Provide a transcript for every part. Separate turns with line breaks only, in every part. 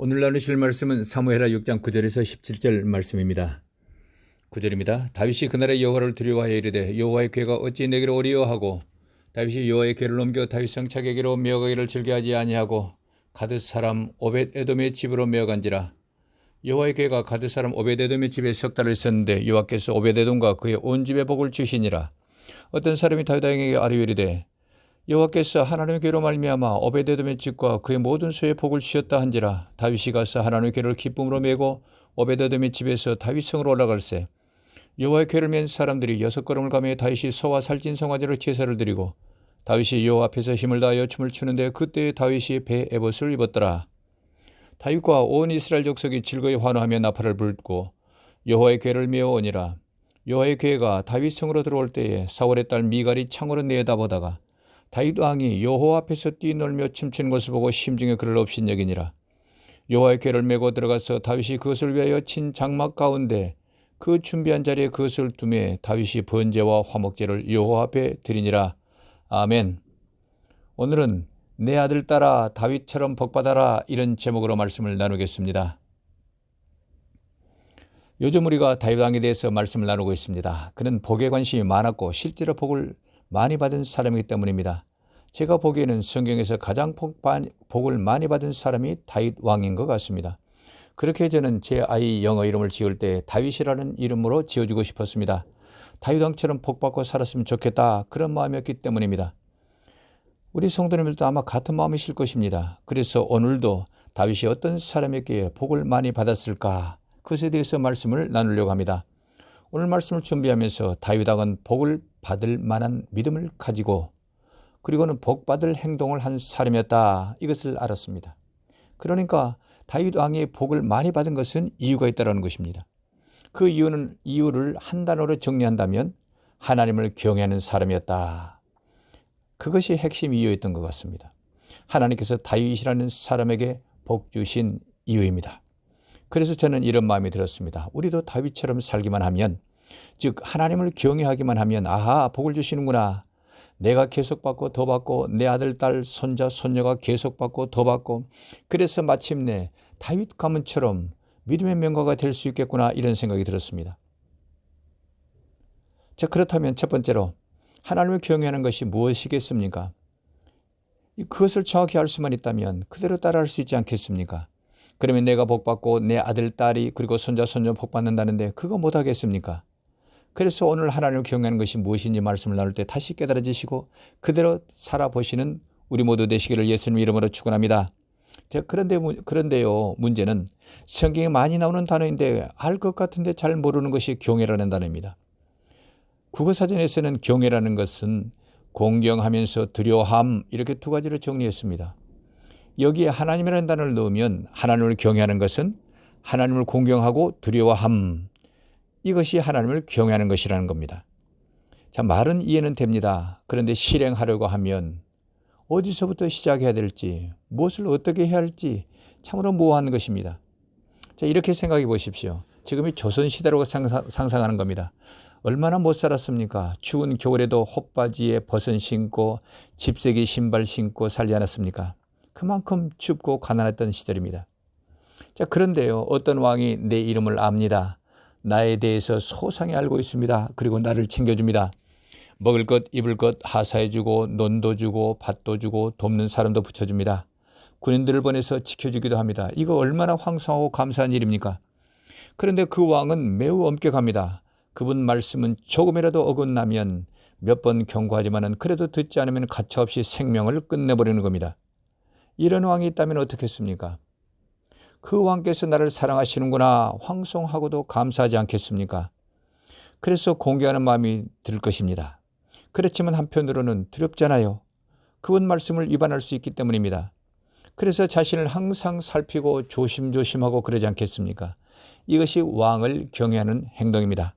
오늘 나누실 말씀은 사무엘하 6장 9절에서 17절 말씀입니다. 9절입니다. 다윗이 그날에 여호와를 두려워하여 이르되 여호와의 궤가 어찌 내게로 오리요 하고 다윗이 여호와의 궤를 옮겨 다윗 성착에게로 메어가기를 즐겨하지 아니하고 가드 사람 오벳 에돔의 집으로 메어간지라. 여호와의 궤가 가드 사람 오벳 에돔의 집에 석 달을 있었는데 여호와께서 오벳 에돔과 그의 온 집에 복을 주시니라. 어떤 사람이 다윗 왕에게 아뢰어 이르되 여호와께서 하나님의 궤로 말미암아 오벳에돔의 집과 그의 모든 소에 복을 주셨다 한지라. 다윗이 가서 하나님의 궤를 기쁨으로 메고 오벳에돔의 집에서 다윗 성으로 올라갈새 여호와의 궤를 맨 사람들이 6걸음을 가며 다윗이 소와 살찐 송아지로 제사를 드리고 다윗이 여호와 앞에서 힘을 다하여 춤을 추는데 그때 다윗이 배 에봇을 입었더라. 다윗과 온 이스라엘 족속이 즐거이 환호하며 나팔을 불고 여호와의 궤를 메어오니라. 여호와의 궤가 다윗 성으로 들어올 때에 사울의 딸 미갈이 창으로 내다보다가 다윗 왕이 여호와 앞에서 뛰놀며 춤추는 것을 보고 심중에 그를 없인 여기니라. 여호와의 궤를 메고 들어가서 다윗이 그것을 위하여 친 장막 가운데 그 준비한 자리에 그것을 두매 다윗이 번제와 화목제를 여호와 앞에 드리니라. 아멘. 오늘은 내 아들 딸아 다윗처럼 복받아라, 이런 제목으로 말씀을 나누겠습니다. 요즘 우리가 다윗 왕에 대해서 말씀을 나누고 있습니다. 그는 복에 관심이 많았고 실제로 복을 많이 받은 사람이기 때문입니다. 제가 보기에는 성경에서 가장 복을 많이 받은 사람이 다윗 왕인 것 같습니다. 그렇게 저는 제 아이 영어 이름을 지을 때 다윗이라는 이름으로 지어주고 싶었습니다. 다윗 왕처럼 복받고 살았으면 좋겠다, 그런 마음이었기 때문입니다. 우리 성도님들도 아마 같은 마음이실 것입니다. 그래서 오늘도 다윗이 어떤 사람에게 복을 많이 받았을까, 그것에 대해서 말씀을 나누려고 합니다. 오늘 말씀을 준비하면서 다윗 왕은 복을 받을 만한 믿음을 가지고 그리고는 복받을 행동을 한 사람이었다, 이것을 알았습니다. 그러니까 다윗 왕이 복을 많이 받은 것은 이유가 있다는 것입니다. 그 이유를 한 단어로 정리한다면 하나님을 경외하는 사람이었다. 그것이 핵심 이유였던 것 같습니다. 하나님께서 다윗이라는 사람에게 복 주신 이유입니다. 그래서 저는 이런 마음이 들었습니다. 우리도 다윗처럼 살기만 하면, 즉 하나님을 경외하기만 하면 아하, 복을 주시는구나. 내가 계속 받고 더 받고 내 아들, 딸, 손자, 손녀가 계속 받고 더 받고 그래서 마침내 다윗 가문처럼 믿음의 명가가 될 수 있겠구나, 이런 생각이 들었습니다. 자, 그렇다면 첫 번째로 하나님을 경외하는 것이 무엇이겠습니까? 그것을 정확히 알 수만 있다면 그대로 따라할 수 있지 않겠습니까? 그러면 내가 복받고 내 아들, 딸이 그리고 손자, 손녀 복받는다는데 그거 못하겠습니까? 그래서 오늘 하나님을 경외하는 것이 무엇인지 말씀을 나눌 때 다시 깨달아지시고 그대로 살아보시는 우리 모두 되시기를 예수님 이름으로 축원합니다. 그런데요, 문제는 성경에 많이 나오는 단어인데 알 것 같은데 잘 모르는 것이 경외라는 단어입니다. 국어사전에서는 경외라는 것은 공경하면서 두려워함, 이렇게 두 가지로 정리했습니다. 여기에 하나님이라는 단어를 넣으면 하나님을 경외하는 것은 하나님을 공경하고 두려워함, 이것이 하나님을 경외하는 것이라는 겁니다. 자, 말은 이해는 됩니다. 그런데 실행하려고 하면 어디서부터 시작해야 될지, 무엇을 어떻게 해야 할지 참으로 모호한 것입니다. 자, 이렇게 생각해 보십시오. 지금이 조선시대라고 상상하는 겁니다. 얼마나 못 살았습니까? 추운 겨울에도 헛바지에 벗은 신고 집세기 신발 신고 살지 않았습니까? 그만큼 춥고 가난했던 시절입니다. 자, 그런데요, 어떤 왕이 내 이름을 압니다. 나에 대해서 소상히 알고 있습니다. 그리고 나를 챙겨줍니다. 먹을 것, 입을 것 하사해주고 논도 주고 밭도 주고 돕는 사람도 붙여줍니다. 군인들을 보내서 지켜주기도 합니다. 이거 얼마나 황송하고 감사한 일입니까? 그런데 그 왕은 매우 엄격합니다. 그분 말씀은 조금이라도 어긋나면 몇 번 경고하지만은 그래도 듣지 않으면 가차없이 생명을 끝내버리는 겁니다. 이런 왕이 있다면 어떻겠습니까? 그 왕께서 나를 사랑하시는구나, 황송하고도 감사하지 않겠습니까? 그래서 공경하는 마음이 들 것입니다. 그렇지만 한편으로는 두렵잖아요. 그분 말씀을 위반할 수 있기 때문입니다. 그래서 자신을 항상 살피고 조심조심하고 그러지 않겠습니까? 이것이 왕을 경외하는 행동입니다.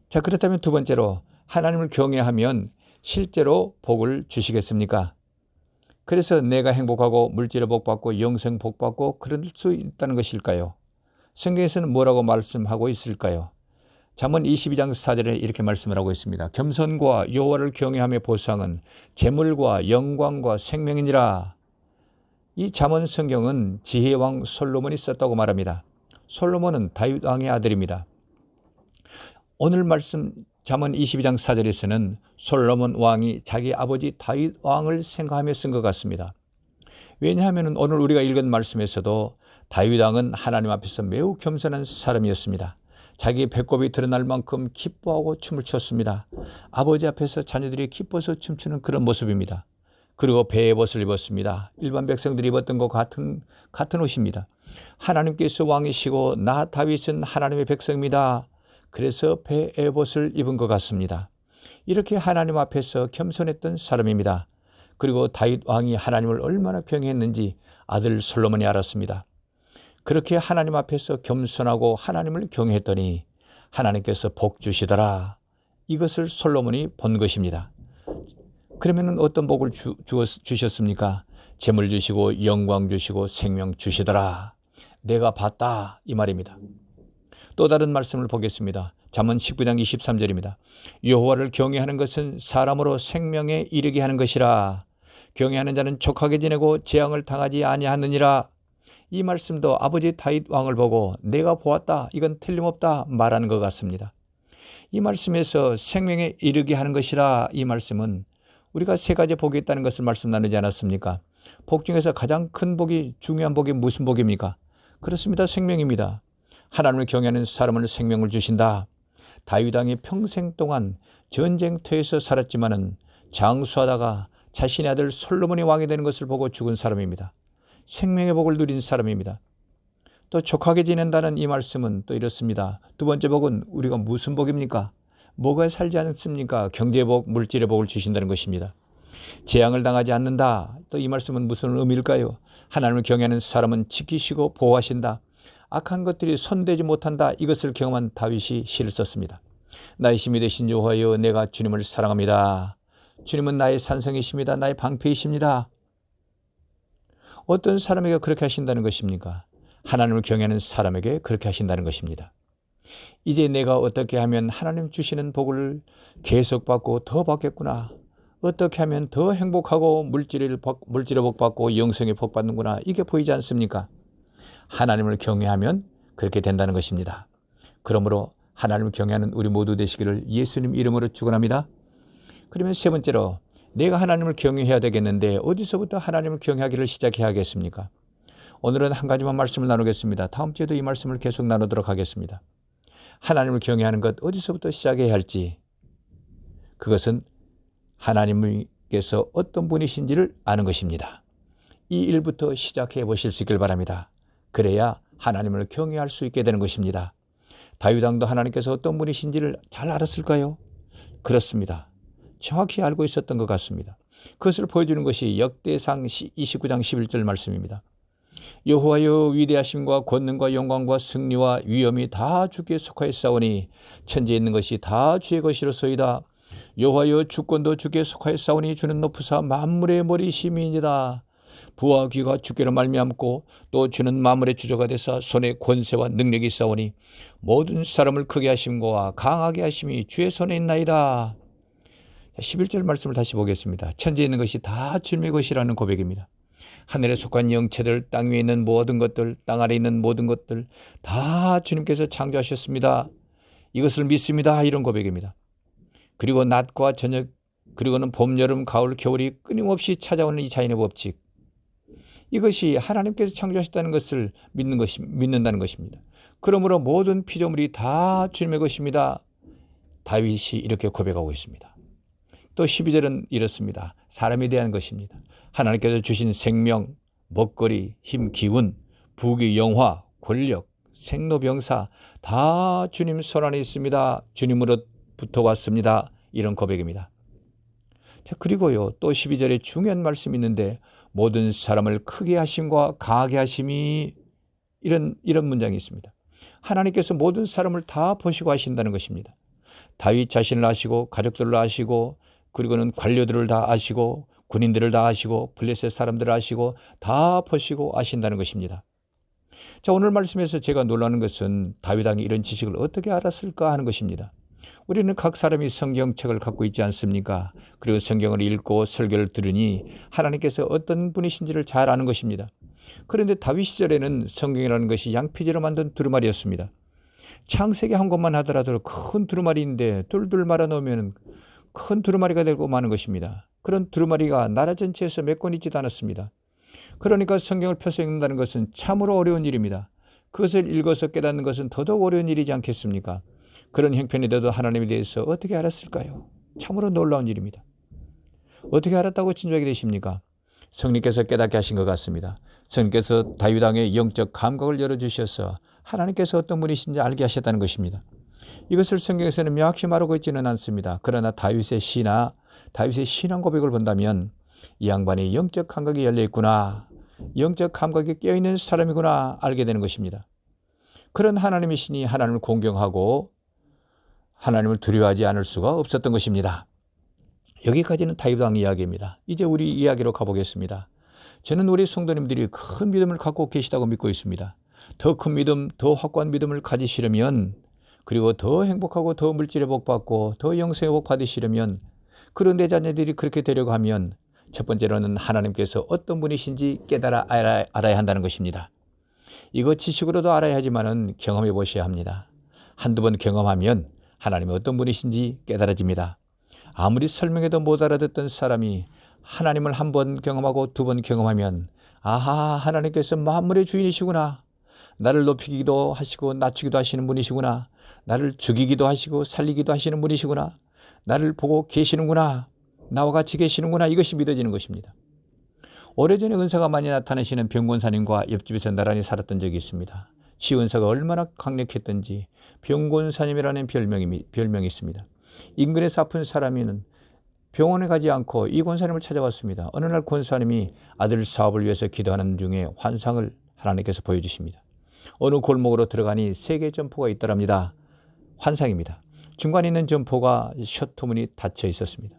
자, 그렇다면 두 번째로 하나님을 경외하면 실제로 복을 주시겠습니까? 그래서 내가 행복하고 물질의 복받고 영생 복받고 그럴 수 있다는 것일까요? 성경에서는 뭐라고 말씀하고 있을까요? 잠언 22장 4절에 이렇게 말씀을 하고 있습니다. 겸손과 여호와를 경외함의 보상은 재물과 영광과 생명이니라. 이 잠언 성경은 지혜의 왕 솔로몬이 썼다고 말합니다. 솔로몬은 다윗 왕의 아들입니다. 오늘 말씀 잠언 22장 4절에서는 솔로몬 왕이 자기 아버지 다윗 왕을 생각하며 쓴 것 같습니다. 왜냐하면 오늘 우리가 읽은 말씀에서도 다윗 왕은 하나님 앞에서 매우 겸손한 사람이었습니다. 자기의 배꼽이 드러날 만큼 기뻐하고 춤을 췄습니다. 아버지 앞에서 자녀들이 기뻐서 춤추는 그런 모습입니다. 그리고 배의 옷을 입었습니다. 일반 백성들이 입었던 것 같은 옷입니다. 하나님께서 왕이시고 나 다윗은 하나님의 백성입니다. 그래서 배의 옷을 입은 것 같습니다. 이렇게 하나님 앞에서 겸손했던 사람입니다. 그리고 다윗 왕이 하나님을 얼마나 경외했는지 아들 솔로몬이 알았습니다. 그렇게 하나님 앞에서 겸손하고 하나님을 경외했더니 하나님께서 복 주시더라. 이것을 솔로몬이 본 것입니다. 그러면 어떤 복을 주셨습니까? 재물 주시고 영광 주시고 생명 주시더라. 내가 봤다 이 말입니다. 또 다른 말씀을 보겠습니다. 잠언 19장 23절입니다. 여호와를 경외하는 것은 사람으로 생명에 이르게 하는 것이라. 경외하는 자는 족하게 지내고 재앙을 당하지 아니하느니라. 이 말씀도 아버지 다윗 왕을 보고 내가 보았다, 이건 틀림없다 말하는 것 같습니다. 이 말씀에서 생명에 이르게 하는 것이라, 이 말씀은 우리가 세 가지 복이 있다는 것을 말씀 나누지 않았습니까? 복 중에서 가장 큰 복이, 중요한 복이 무슨 복입니까? 그렇습니다. 생명입니다. 하나님을 경외하는 사람은 생명을 주신다. 다윗 왕이 평생 동안 전쟁터에서 살았지만은 장수하다가 자신의 아들 솔로몬이 왕이 되는 것을 보고 죽은 사람입니다. 생명의 복을 누린 사람입니다. 또 족하게 지낸다는 이 말씀은 또 이렇습니다. 두 번째 복은 우리가 무슨 복입니까? 뭐가 살지 않습니까? 경제의 복, 물질의 복을 주신다는 것입니다. 재앙을 당하지 않는다. 또 이 말씀은 무슨 의미일까요? 하나님을 경외하는 사람은 지키시고 보호하신다. 악한 것들이 손대지 못한다. 이것을 경험한 다윗이 시를 썼습니다. 나의 힘이 되신 여호와여, 내가 주님을 사랑합니다. 주님은 나의 산성이십니다. 나의 방패이십니다. 어떤 사람에게 그렇게 하신다는 것입니까? 하나님을 경외하는 사람에게 그렇게 하신다는 것입니다. 이제 내가 어떻게 하면 하나님 주시는 복을 계속 받고 더 받겠구나. 어떻게 하면 더 행복하고 물질의 복 받고 영생의 복 받는구나. 이게 보이지 않습니까? 하나님을 경외하면 그렇게 된다는 것입니다. 그러므로 하나님을 경외하는 우리 모두 되시기를 예수님 이름으로 축원합니다. 그러면 세 번째로, 내가 하나님을 경외해야 되겠는데 어디서부터 하나님을 경외하기를 시작해야겠습니까? 오늘은 한 가지만 말씀을 나누겠습니다. 다음 주에도 이 말씀을 계속 나누도록 하겠습니다. 하나님을 경외하는 것 어디서부터 시작해야 할지, 그것은 하나님께서 어떤 분이신지를 아는 것입니다. 이 일부터 시작해 보실 수 있길 바랍니다. 그래야 하나님을 경외할 수 있게 되는 것입니다. 다윗 왕도 하나님께서 어떤 분이신지를 잘 알았을까요? 그렇습니다. 정확히 알고 있었던 것 같습니다. 그것을 보여주는 것이 역대상 29장 11절 말씀입니다. 여호와여, 위대하심과 권능과 영광과 승리와 위엄이 다 주께 속하였사오니 천지에 있는 것이 다 주의 것이로소이다. 여호와여, 주권도 주께 속하였사오니 주는 높으사 만물의 머리심이니이다. 부와 귀가 주께로 말미암고 또 주는 만물의 주저가 되사 손에 권세와 능력이 있사오니 모든 사람을 크게 하심과 강하게 하심이 주의 손에 있나이다. 11절 말씀을 다시 보겠습니다. 천지에 있는 것이 다 주님의 것이라는 고백입니다. 하늘에 속한 영체들, 땅 위에 있는 모든 것들, 땅 아래에 있는 모든 것들 다 주님께서 창조하셨습니다. 이것을 믿습니다. 이런 고백입니다. 그리고 낮과 저녁, 그리고는 봄, 여름, 가을, 겨울이 끊임없이 찾아오는 이 자연의 법칙, 이것이 하나님께서 창조하셨다는 것을 믿는다는 것입니다. 그러므로 모든 피조물이 다 주님의 것입니다. 다윗이 이렇게 고백하고 있습니다. 또 12절은 이렇습니다. 사람에 대한 것입니다. 하나님께서 주신 생명, 먹거리, 힘, 기운, 부귀, 영화, 권력, 생로병사 다 주님 손 안에 있습니다. 주님으로부터 왔습니다. 이런 고백입니다. 자, 그리고요, 또 12절에 중요한 말씀이 있는데 모든 사람을 크게 하심과 강하게 하심이, 이런 문장이 있습니다. 하나님께서 모든 사람을 다 보시고 하신다는 것입니다. 다윗 자신을 아시고 가족들을 아시고 그리고는 관료들을 다 아시고 군인들을 다 아시고 블레셋 사람들을 아시고 다 보시고 아신다는 것입니다. 자, 오늘 말씀에서 제가 놀라는 것은 다윗 왕이 이런 지식을 어떻게 알았을까 하는 것입니다. 우리는 각 사람이 성경책을 갖고 있지 않습니까? 그리고 성경을 읽고 설교를 들으니 하나님께서 어떤 분이신지를 잘 아는 것입니다. 그런데 다윗 시절에는 성경이라는 것이 양피지로 만든 두루마리였습니다. 창세기 한 권만 하더라도 큰 두루마리인데 둘둘 말아 놓으면 큰 두루마리가 되고 마는 것입니다. 그런 두루마리가 나라 전체에서 몇 권 있지도 않았습니다. 그러니까 성경을 펴서 읽는다는 것은 참으로 어려운 일입니다. 그것을 읽어서 깨닫는 것은 더더욱 어려운 일이지 않겠습니까? 그런 형편인데도 하나님에 대해서 어떻게 알았을까요? 참으로 놀라운 일입니다. 어떻게 알았다고 진정하게 되십니까? 성령께서 깨닫게 하신 것 같습니다. 성령께서 다윗 왕의 영적 감각을 열어주셔서 하나님께서 어떤 분이신지 알게 하셨다는 것입니다. 이것을 성경에서는 명확히 말하고 있지는 않습니다. 그러나 다윗의 신앙 고백을 본다면 이 양반이 영적 감각이 열려 있구나, 영적 감각이 깨어있는 사람이구나 알게 되는 것입니다. 그런 하나님의 신이 하나님을 공경하고 하나님을 두려워하지 않을 수가 없었던 것입니다. 여기까지는 다윗 왕 이야기입니다. 이제 우리 이야기로 가보겠습니다. 저는 우리 성도님들이 큰 믿음을 갖고 계시다고 믿고 있습니다. 더 큰 믿음, 더 확고한 믿음을 가지시려면, 그리고 더 행복하고 더 물질의 복 받고 더 영생의 복 받으시려면, 그런 내 자녀들이 그렇게 되려고 하면 첫 번째로는 하나님께서 어떤 분이신지 깨달아 알아야 한다는 것입니다. 이거 지식으로도 알아야 하지만은 경험해 보셔야 합니다. 한두 번 경험하면 하나님이 어떤 분이신지 깨달아집니다. 아무리 설명해도 못 알아듣던 사람이 하나님을 한 번 경험하고 두 번 경험하면, 아하, 하나님께서 만물의 주인이시구나, 나를 높이기도 하시고 낮추기도 하시는 분이시구나, 나를 죽이기도 하시고 살리기도 하시는 분이시구나, 나를 보고 계시는구나, 나와 같이 계시는구나, 이것이 믿어지는 것입니다. 오래전에 은사가 많이 나타나시는 병곤사님과 옆집에서 나란히 살았던 적이 있습니다. 치은사가 얼마나 강력했던지 병곤사님이라는 별명이 있습니다. 인근에서 아픈 사람이는 병원에 가지 않고 이 권사님을 찾아왔습니다. 어느 날 권사님이 아들 사업을 위해서 기도하는 중에 환상을 하나님께서 보여주십니다. 어느 골목으로 들어가니 3개의 점포가 있더랍니다. 환상입니다. 중간에 있는 점포가 셔터문이 닫혀 있었습니다.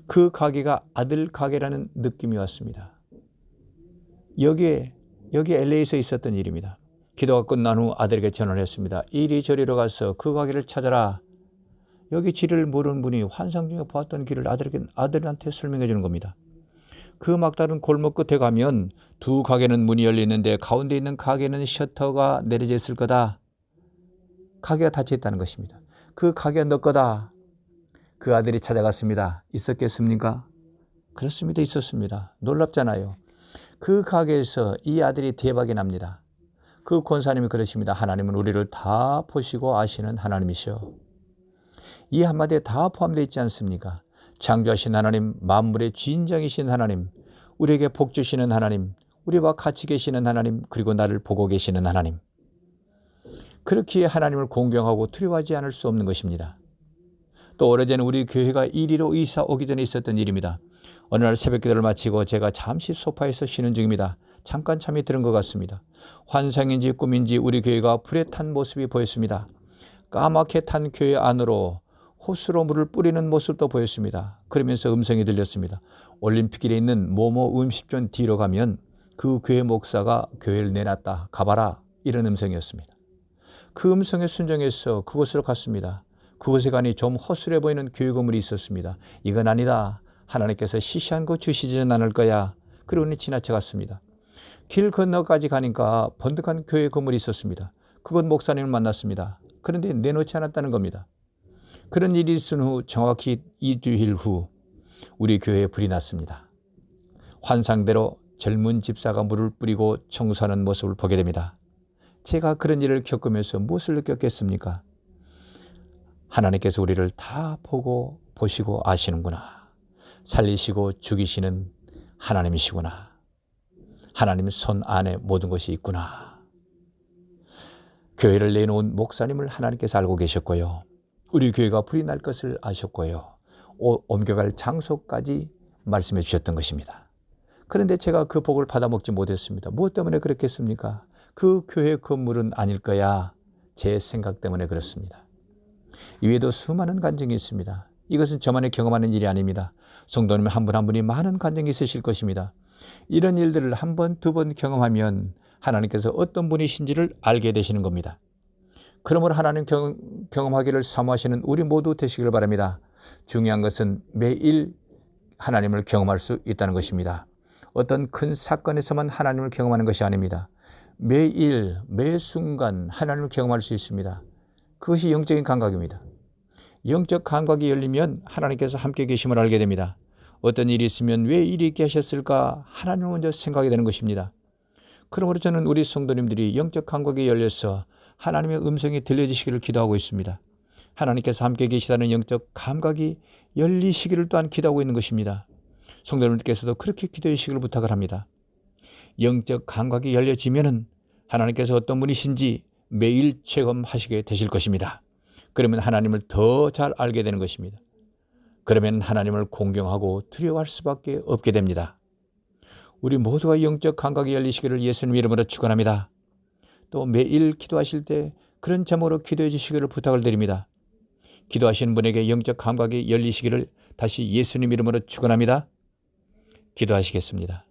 그 가게가 아들 가게라는 느낌이 왔습니다. 여기 LA에서 있었던 일입니다. 기도가 끝난 후 아들에게 전화를 했습니다. 이리저리로 가서 그 가게를 찾아라. 여기 지를 모르는 분이 환상 중에 보았던 길을 아들한테 설명해 주는 겁니다. 그 막다른 골목 끝에 가면 두 가게는 문이 열리는데 가운데 있는 가게는 셔터가 내려져 있을 거다. 가게가 닫혀 있다는 것입니다. 그 가게가 너 거다. 그 아들이 찾아갔습니다. 있었겠습니까? 그렇습니다. 있었습니다. 놀랍잖아요. 그 가게에서 이 아들이 대박이 납니다. 그 권사님이 그러십니다. 하나님은 우리를 다 보시고 아시는 하나님이시여. 이 한마디에 다 포함되어 있지 않습니까? 창조하신 하나님, 만물의 주인장이신 하나님, 우리에게 복 주시는 하나님, 우리와 같이 계시는 하나님, 그리고 나를 보고 계시는 하나님. 그렇기에 하나님을 공경하고 두려워하지 않을 수 없는 것입니다. 또 오래전에 우리 교회가 이리로 이사 오기 전에 있었던 일입니다. 어느 날 새벽 기도를 마치고 제가 잠시 소파에서 쉬는 중입니다. 잠깐 잠이 들은 것 같습니다. 환상인지 꿈인지 우리 교회가 불에 탄 모습이 보였습니다. 까맣게 탄 교회 안으로 호스로 물을 뿌리는 모습도 보였습니다. 그러면서 음성이 들렸습니다. 올림픽길에 있는 모모 음식점 뒤로 가면 그 교회 목사가 교회를 내놨다. 가봐라. 이런 음성이었습니다. 그 음성에 순종해서 그곳으로 갔습니다. 그곳에 가니 좀 허술해 보이는 교회 건물이 있었습니다. 이건 아니다. 하나님께서 시시한 거 주시지는 않을 거야. 그러니 지나쳐갔습니다. 길 건너까지 가니까 번득한 교회 건물이 있었습니다. 그곳 목사님을 만났습니다. 그런데 내놓지 않았다는 겁니다. 그런 일이 있은 후 정확히 2주일 후 우리 교회에 불이 났습니다. 환상대로 젊은 집사가 물을 뿌리고 청소하는 모습을 보게 됩니다. 제가 그런 일을 겪으면서 무엇을 느꼈겠습니까? 하나님께서 우리를 다 보시고 아시는구나. 살리시고 죽이시는 하나님이시구나. 하나님 손 안에 모든 것이 있구나. 교회를 내놓은 목사님을 하나님께서 알고 계셨고요. 우리 교회가 불이 날 것을 아셨고요. 옮겨갈 장소까지 말씀해 주셨던 것입니다. 그런데 제가 그 복을 받아먹지 못했습니다. 무엇 때문에 그렇겠습니까? 그 교회 건물은 아닐 거야. 제 생각 때문에 그렇습니다. 이외에도 수많은 간증이 있습니다. 이것은 저만이 경험하는 일이 아닙니다. 성도님 한 분 한 분이 많은 간증이 있으실 것입니다. 이런 일들을 한 번, 두 번 경험하면 하나님께서 어떤 분이신지를 알게 되시는 겁니다. 그러므로 하나님 경험하기를 사모하시는 우리 모두 되시길 바랍니다. 중요한 것은 매일 하나님을 경험할 수 있다는 것입니다. 어떤 큰 사건에서만 하나님을 경험하는 것이 아닙니다. 매일 매 순간 하나님을 경험할 수 있습니다. 그것이 영적인 감각입니다. 영적 감각이 열리면 하나님께서 함께 계심을 알게 됩니다. 어떤 일이 있으면 왜 일이 있게 하셨을까 하나님을 먼저 생각이 되는 것입니다. 그러므로 저는 우리 성도님들이 영적 감각이 열려서 하나님의 음성이 들려지시기를 기도하고 있습니다. 하나님께서 함께 계시다는 영적 감각이 열리시기를 또한 기도하고 있는 것입니다. 성도님들께서도 그렇게 기도해 주시기를 부탁을 합니다. 영적 감각이 열려지면은 하나님께서 어떤 분이신지 매일 체험하시게 되실 것입니다. 그러면 하나님을 더 잘 알게 되는 것입니다. 그러면 하나님을 공경하고 두려워할 수밖에 없게 됩니다. 우리 모두가 영적 감각이 열리시기를 예수님 이름으로 축원합니다. 또 매일 기도하실 때 그런 제목으로 기도해 주시기를 부탁을 드립니다. 기도하시는 분에게 영적 감각이 열리시기를 다시 예수님 이름으로 축원합니다. 기도하시겠습니다.